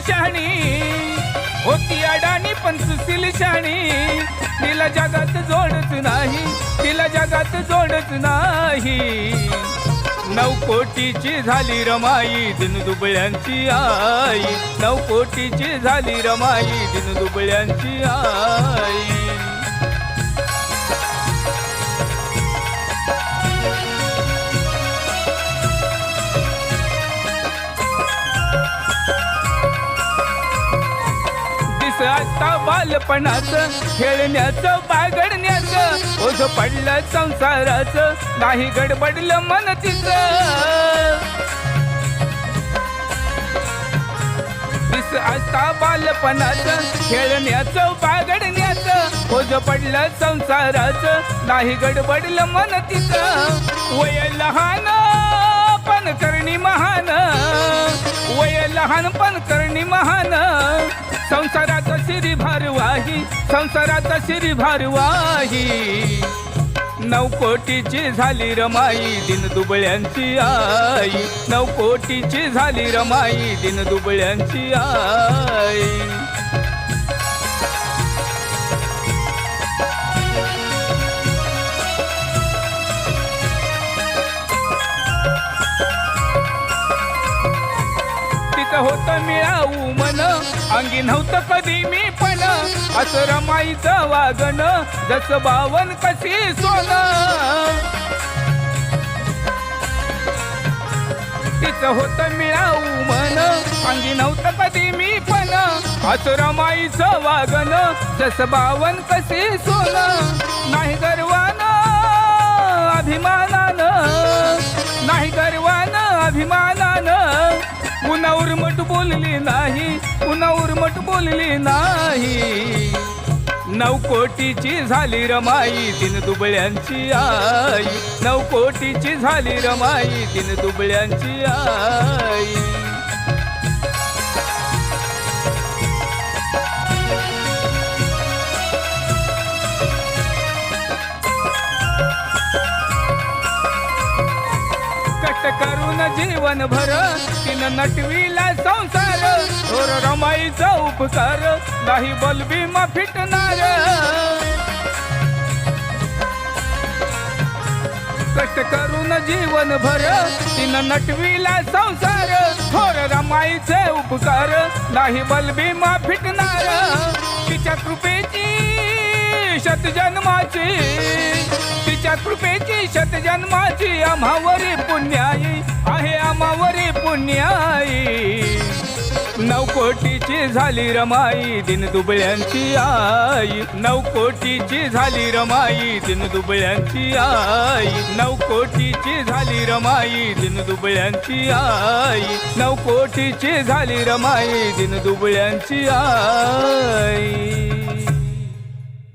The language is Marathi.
शहाणी, होती अडाणी पण सुशील शहाणी. तिला जगात जोडच नाही, तिला जगात जोडच नाही. 9 कोटीची झाली रमाई दिनदुबळ्यांची आई. 9 कोटीची झाली रमाई दिनदुबळ्यांची आई. आता बालपणाचं खेळण्याचं बागडण्याचं ओझ पडलं संसाराचं, नाही गडबडलं मन तिचं. आता बालपणाचं खेळण्याचं बागडण्याचं ओझ पडलं संसाराचं, नाही गडबडलं मन तिचं. वय लहान पण करणी महान, वय लहान पण करणी महान. संसाराचा शिरी भारवाही, संसाराचा शिरी भारवाही. 9 कोटीची झाली रमाई दिनदुबळ्यांची आई. 9 कोटीची झाली रमाई दिनदुबळ्यांची आई. होतं मिळावू मन, अंगी नव्हतं कधी मी पण. असं रमाईचं वागणं जसं बावन कशी सोनं. तिचं होतं मिळावू मन, अंगी नव्हतं कधी मी पण. असं रमाईचं वागणं जसं बावन कशी सोनं. नाही गर्वानं अभिमानानं, नाही गर्वानं अभिमानानं. पुन्हा उर्मट बोलली नाही, पुन्हा उर्मट बोलली नाही. 9 कोटीची झाली रमाई दिनदुबळ्यांची आई. 9 कोटीची झाली रमाई दिनदुबळ्यांची आई. करून जीवन भर तिनं नटविला संसार. थोर रमाईचा उपकार नाही बलबीमा फिटणार. कष्ट करून जीवन भर तिनं नटविला संसार. थोर रमाईचे उपकार नाही बलबीमा फिटणार. तिच्या कृपेची शतजन्माची, तिच्या कृपेची शतजन्माची आम्हावरी पुण्याई आहे, आम्हावरी पुण्याई. 9 कोटीची झाली रमाई दिनदुबळ्यांची आई. 9 कोटीची झाली रमाई दिनदुबळ्यांची आई. 9 कोटीची झाली रमाई दिनदुबळ्यांची आई. 9 कोटीची झाली रमाई दिनदुबळ्यांची आई.